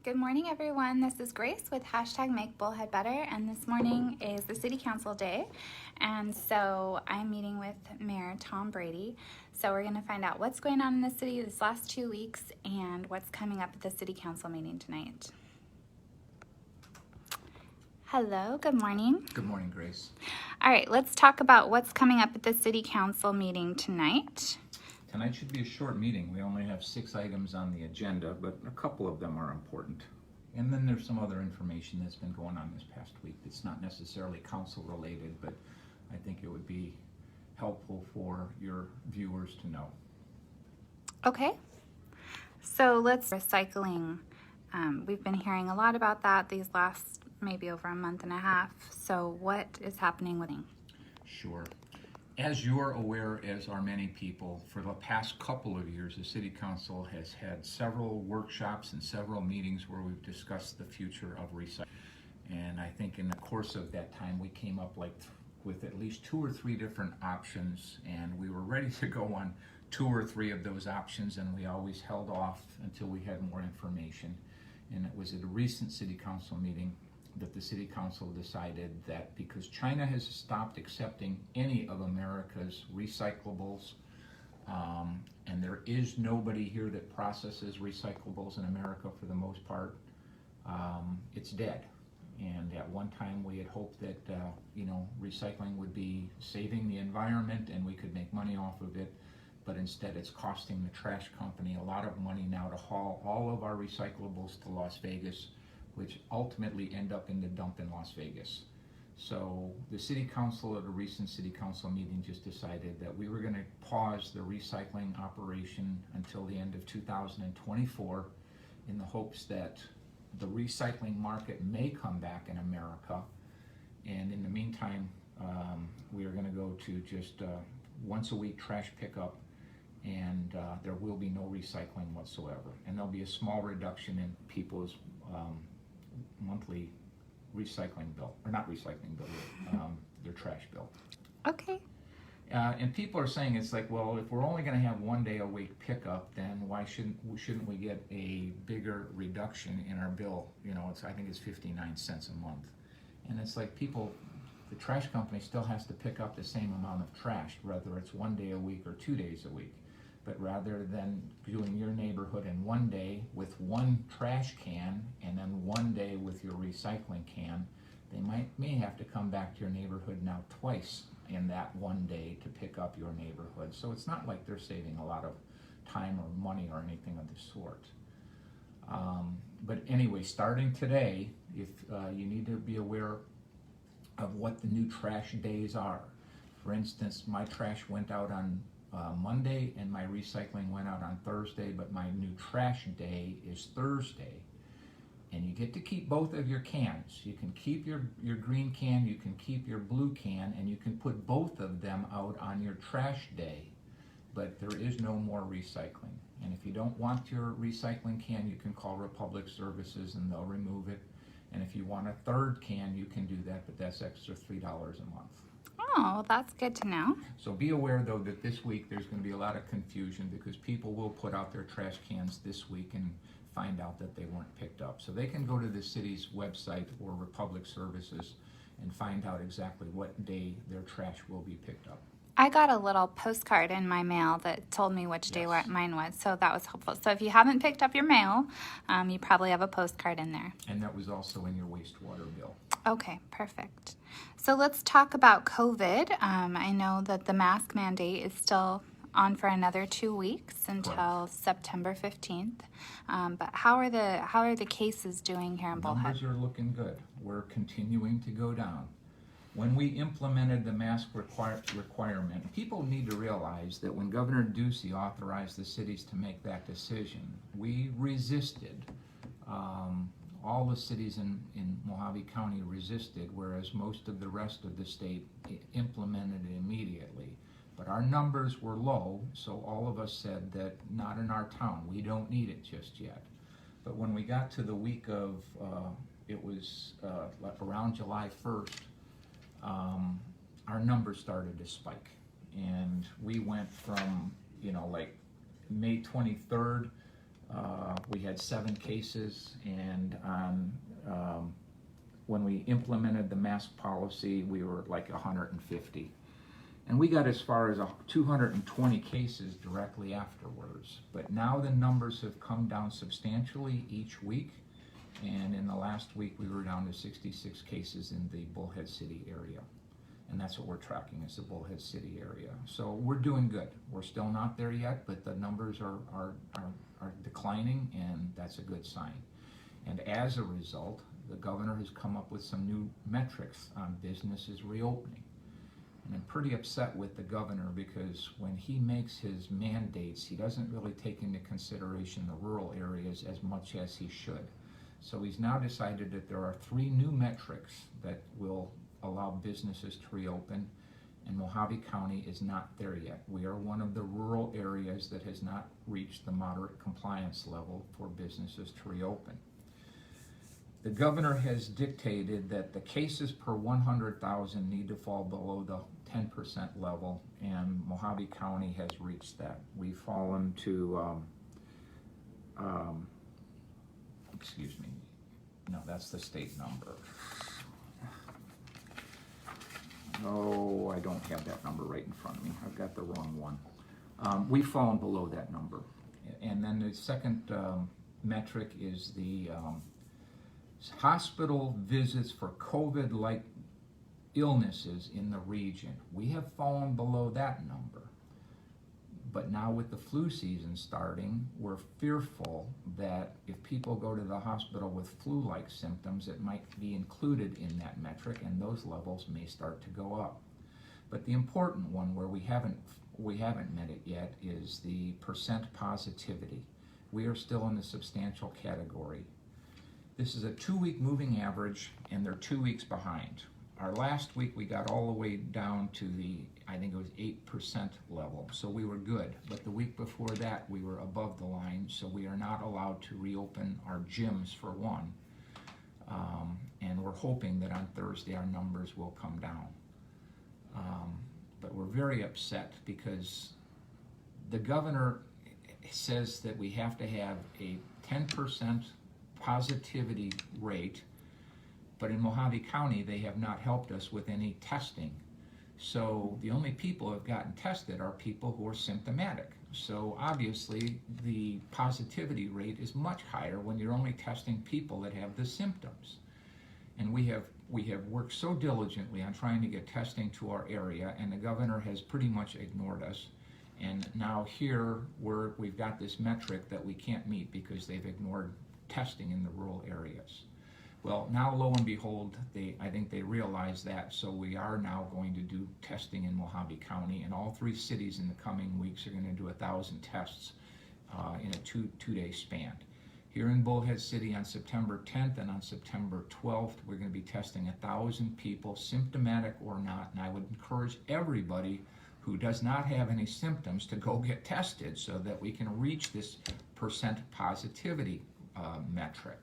Good morning, everyone. This is Grace with hashtag Make Bullhead Better, and this morning is the City Council Day, and so I'm meeting with Mayor Tom Brady. So we're going to find out what's going on in the city this last 2 weeks and what's coming up at the City Council meeting tonight. Hello, good morning. Good morning, Grace. All right, let's talk about what's coming up at the City Council meeting tonight. Tonight should be a short meeting. We only have 6 items on the agenda, but a couple of them are important. And then there's some other information that's been going on this past week that's not necessarily council related, but I think it would be helpful for your viewers to know. Okay, so let's recycling. We've been hearing a lot about that these last maybe over a month and a half. So what is happening with it? Sure. As you're aware, as are many people, for the past couple of years, the City Council has had several workshops and several meetings where we've discussed the future of recycling. And I think in the course of that time, we came up with at least 2 or 3 different options, and we were ready to go on 2 or 3 of those options, and we always held off until we had more information. And it was at a recent City Council meeting that the City Council decided that because China has stopped accepting any of America's recyclables, and there is nobody here that processes recyclables in America for the most part, it's dead. And at one time we had hoped that recycling would be saving the environment and we could make money off of it, but instead it's costing the trash company a lot of money now to haul all of our recyclables to Las Vegas, which ultimately end up in the dump in Las Vegas. So the City Council at a recent City Council meeting just decided that we were going to pause the recycling operation until the end of 2024 in the hopes that the recycling market may come back in America. And in the meantime, we are going to go to just once a week trash pickup, and there will be no recycling whatsoever. And there'll be a small reduction in people's monthly recycling bill, or not recycling bill, their trash bill. Okay. And people are saying, it's like, well, if we're only going to have 1 day a week pickup, then why shouldn't we get a bigger reduction in our bill? I think it's 59 cents a month. And it's like the trash company still has to pick up the same amount of trash, whether it's 1 day a week or 2 days a week. But rather than doing your neighborhood in 1 day with 1 trash can and then 1 day with your recycling can, they may have to come back to your neighborhood now twice in that 1 day to pick up your neighborhood. So it's not like they're saving a lot of time or money or anything of the sort. But anyway, starting today, if you need to be aware of what the new trash days are. For instance, my trash went out on Monday and my recycling went out on Thursday, but my new trash day is Thursday. And you get to keep both of your cans. You can keep your green can, you can keep your blue can, and you can put both of them out on your trash day. But there is no more recycling. And if you don't want your recycling can, you can call Republic Services and they'll remove it. And if you want a third can, you can do that, but that's extra $3 a month. Oh, well, that's good to know. So be aware, though, that this week there's going to be a lot of confusion because people will put out their trash cans this week and find out that they weren't picked up. So they can go to the city's website or Republic Services and find out exactly what day their trash will be picked up. I got a little postcard in my mail that told me which day mine was, so that was helpful. So if you haven't picked up your mail, you probably have a postcard in there. And that was also in your wastewater bill. Okay, perfect. So let's talk about COVID. I know that the mask mandate is still on for another 2 weeks until September 15th. But how are the cases doing here in Bullhead? Numbers are looking good. We're continuing to go down. When we implemented the mask requirement, people need to realize that when Governor Ducey authorized the cities to make that decision, we resisted. All the cities in Mojave County resisted, whereas most of the rest of the state implemented it immediately. But our numbers were low, so all of us said that not in our town, we don't need it just yet. But when we got to the week of, it was around July 1st, our numbers started to spike. And we went from, May 23rd We had 7 cases, and when we implemented the mask policy, we were like 150. And we got as far as 220 cases directly afterwards. But now the numbers have come down substantially each week. And in the last week, we were down to 66 cases in the Bullhead City area. And that's what we're tracking, is the Bullhead City area. So we're doing good. We're still not there yet, but the numbers are declining, and that's a good sign. And as a result, the governor has come up with some new metrics on businesses reopening. And I'm pretty upset with the governor, because when he makes his mandates, he doesn't really take into consideration the rural areas as much as he should. So he's now decided that there are 3 new metrics that will allow businesses to reopen, and Mojave County is not there yet. We are one of the rural areas that has not reached the moderate compliance level for businesses to reopen. The governor has dictated that the cases per 100,000 need to fall below the 10% level, and Mojave County has reached that. We've fallen to, excuse me, no, that's the state number. Oh, I don't have that number right in front of me. I've got the wrong one. We've fallen below that number. And then the second metric is the hospital visits for COVID-like illnesses in the region. We have fallen below that number. But now with the flu season starting, we're fearful that if people go to the hospital with flu-like symptoms, it might be included in that metric, and those levels may start to go up. But the important one, where we haven't met it yet, is the percent positivity. We are still in the substantial category. This is a 2-week moving average, and they're 2 weeks behind. Our last week, we got all the way down to the, I think it was 8% level, so we were good. But the week before that, we were above the line, so we are not allowed to reopen our gyms, for one. And we're hoping that on Thursday, our numbers will come down. But we're very upset, because the governor says that we have to have a 10% positivity rate, but in Mojave County, they have not helped us with any testing. So the only people who have gotten tested are people who are symptomatic. So obviously, the positivity rate is much higher when you're only testing people that have the symptoms. And we have worked so diligently on trying to get testing to our area, and the governor has pretty much ignored us. And now here, we've got this metric that we can't meet because they've ignored testing in the rural areas. Well, now lo and behold, I think they realize that, so we are now going to do testing in Mojave County, and all 3 cities in the coming weeks are going to do 1,000 tests in a two-day span. Here in Bullhead City on September 10th and on September 12th, we're going to be testing 1,000 people, symptomatic or not, and I would encourage everybody who does not have any symptoms to go get tested, so that we can reach this percent positivity metric.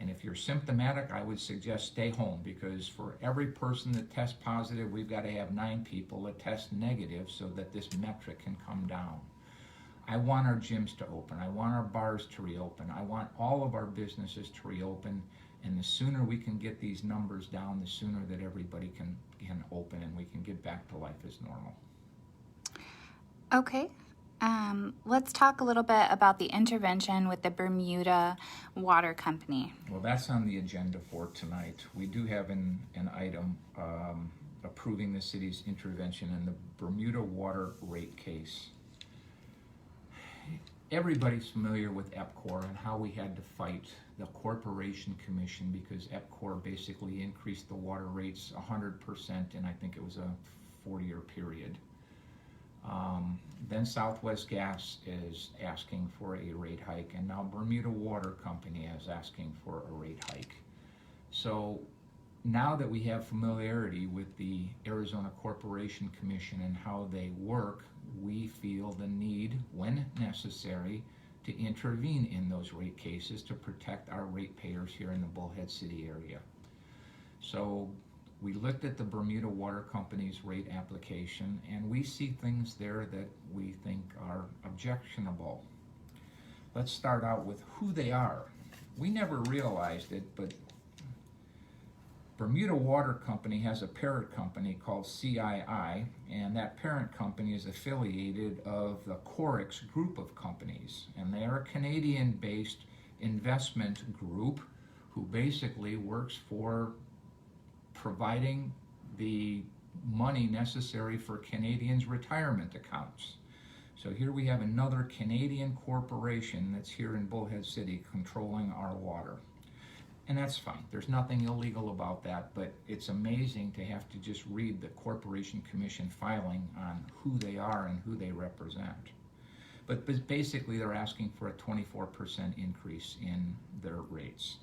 And if you're symptomatic, I would suggest stay home, because for every person that tests positive, we've got to have 9 people that test negative, so that this metric can come down. I want our gyms to open. I want our bars to reopen. I want all of our businesses to reopen. And the sooner we can get these numbers down, the sooner that everybody can open, and we can get back to life as normal. Okay. Let's talk a little bit about the intervention with the Bermuda Water Company. Well, that's on the agenda for tonight. We do have an item approving the city's intervention in the Bermuda water rate case. Everybody's familiar with EPCOR and how we had to fight the Corporation Commission, because EPCOR basically increased the water rates 100%, and I think it was a 4-year period. Then Southwest Gas is asking for a rate hike, and now Bermuda Water Company is asking for a rate hike. So now that we have familiarity with the Arizona Corporation Commission and how they work, we feel the need, when necessary, to intervene in those rate cases to protect our ratepayers here in the Bullhead City area. So we looked at the Bermuda Water Company's rate application, and we see things there that we think are objectionable. let's start out with who they are. We never realized it, but Bermuda Water Company has a parent company called CII, and that parent company is affiliated of the Corix group of companies, and they are a Canadian-based investment group who basically works for providing the money necessary for Canadians' retirement accounts. So here we have another Canadian corporation that's here in Bullhead City controlling our water. And that's fine. There's nothing illegal about that, but it's amazing to have to just read the Corporation Commission filing on who they are and who they represent. But basically they're asking for a 24% increase in their rates.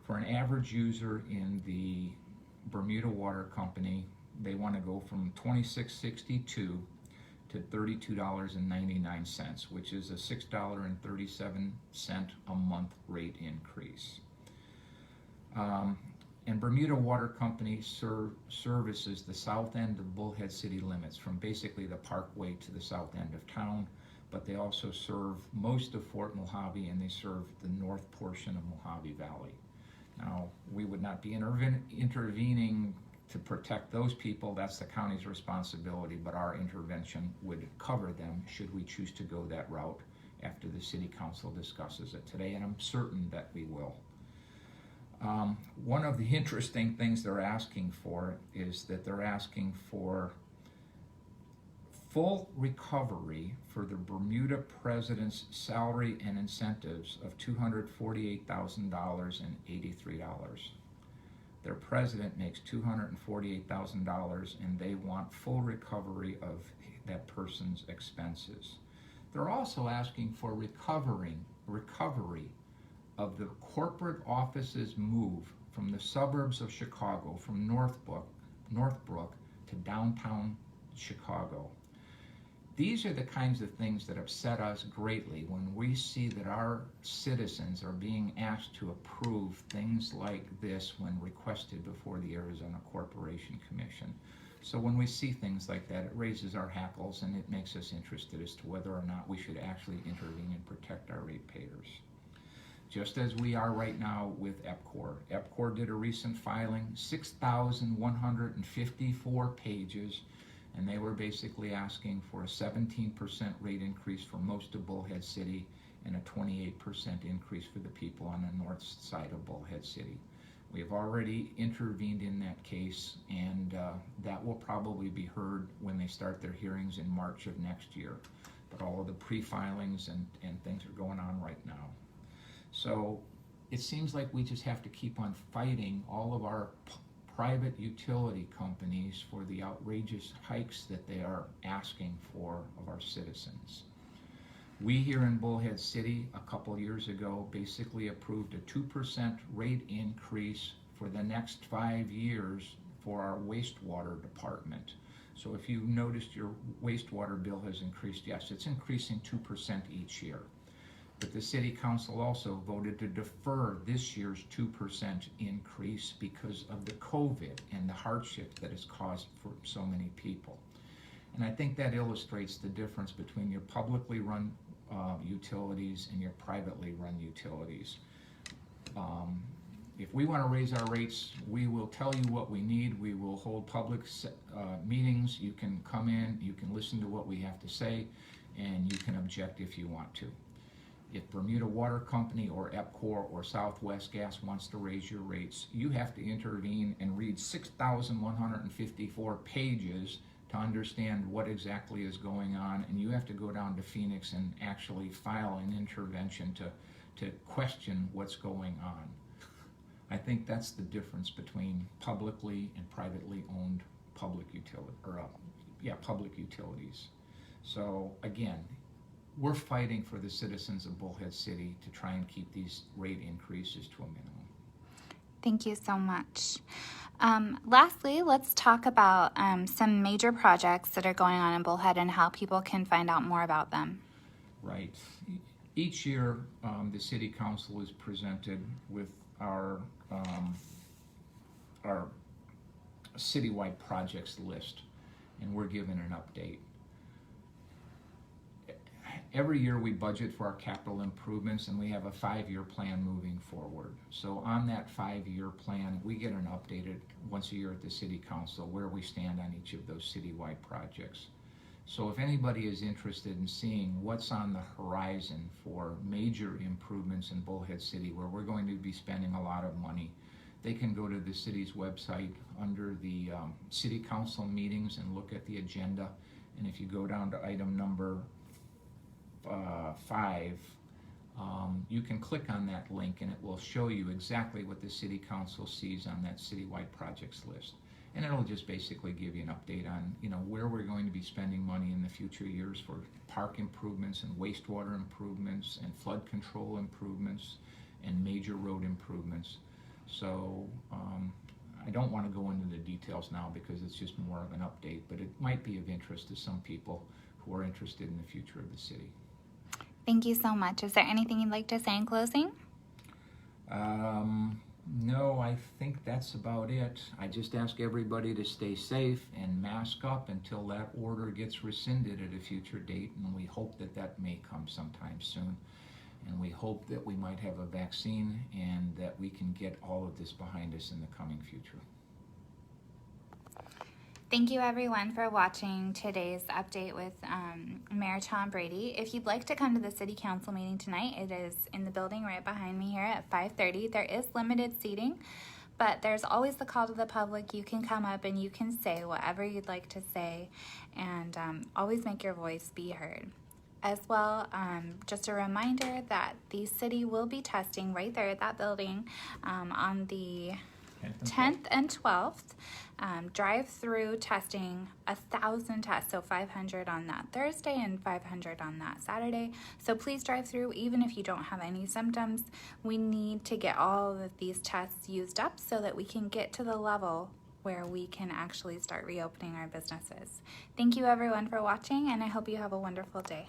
For an average user in the Bermuda Water Company, they want to go from $26.62 to $32.99, which is a $6.37 a month rate increase. And Bermuda Water Company services the south end of Bullhead City limits, from basically the Parkway to the south end of town, but they also serve most of Fort Mojave, and they serve the north portion of Mojave Valley. Now, we would not be intervening to protect those people. That's the county's responsibility, but our intervention would cover them should we choose to go that route after the City Council discusses it today, and I'm certain that we will. One of the interesting things they're asking for is that they're asking for full recovery for the Bermuda president's salary and incentives of $248,083. Their president makes $248,000, and they want full recovery of that person's expenses. They're also asking for recovery of the corporate office's move from the suburbs of Chicago, from Northbrook to downtown Chicago. These are the kinds of things that upset us greatly when we see that our citizens are being asked to approve things like this when requested before the Arizona Corporation Commission. So when we see things like that, it raises our hackles, and it makes us interested as to whether or not we should actually intervene and protect our ratepayers. Just as we are right now with EPCOR. EPCOR did a recent filing, 6,154 pages, and they were basically asking for a 17% rate increase for most of Bullhead City and a 28% increase for the people on the north side of Bullhead City. We have already intervened in that case, and that will probably be heard when they start their hearings in March of next year. But all of the pre-filings and things are going on right now. So it seems like we just have to keep on fighting all of our private utility companies for the outrageous hikes that they are asking for of our citizens. We here in Bullhead City a couple years ago basically approved a 2% rate increase for the next 5 years for our wastewater department. So if you noticed your wastewater bill has increased, yes, it's increasing 2% each year. But the City Council also voted to defer this year's 2% increase because of the COVID and the hardship that it's caused for so many people. And I think that illustrates the difference between your publicly run utilities and your privately run utilities. If we want to raise our rates, we will tell you what we need. We will hold public meetings. You can come in, you can listen to what we have to say, and you can object if you want to. If Bermuda Water Company or EPCOR or Southwest Gas wants to raise your rates, you have to intervene and read 6,154 pages to understand what exactly is going on, and you have to go down to Phoenix and actually file an intervention to question what's going on. I think that's the difference between publicly and privately owned public utilities. So again, we're fighting for the citizens of Bullhead City to try and keep these rate increases to a minimum. Thank you so much. Lastly, let's talk about some major projects that are going on in Bullhead and how people can find out more about them. Right. Each year, the City Council is presented with our citywide projects list, and we're given an update. Every year we budget for our capital improvements, and we have a 5-year plan moving forward. So on that 5-year plan, we get an updated once a year at the City Council where we stand on each of those citywide projects. So if anybody is interested in seeing what's on the horizon for major improvements in Bullhead City, where we're going to be spending a lot of money, they can go to the city's website under the City Council meetings and look at the agenda. And if you go down to item number 5, you can click on that link and it will show you exactly what the City Council sees on that citywide projects list. And it'll just basically give you an update on, where we're going to be spending money in the future years for park improvements and wastewater improvements and flood control improvements and major road improvements. So I don't want to go into the details now because it's just more of an update, but it might be of interest to some people who are interested in the future of the city. Thank you so much. Is there anything you'd like to say in closing? No, I think that's about it. I just ask everybody to stay safe and mask up until that order gets rescinded at a future date, and we hope that that may come sometime soon. And we hope that we might have a vaccine and that we can get all of this behind us in the coming future. Thank you everyone for watching today's update with Mayor Tom Brady. If you'd like to come to the City Council meeting tonight, it is in the building right behind me here at 5:30. There is limited seating, but there's always the call to the public. You can come up and you can say whatever you'd like to say, and always make your voice be heard. As well, just a reminder that the city will be testing right there at that building on the 10th and 12th. Drive-through testing, 1,000 tests, so 500 on that Thursday and 500 on that Saturday. So please drive through even if you don't have any symptoms. We need to get all of these tests used up so that we can get to the level where we can actually start reopening our businesses. Thank you everyone for watching, and I hope you have a wonderful day.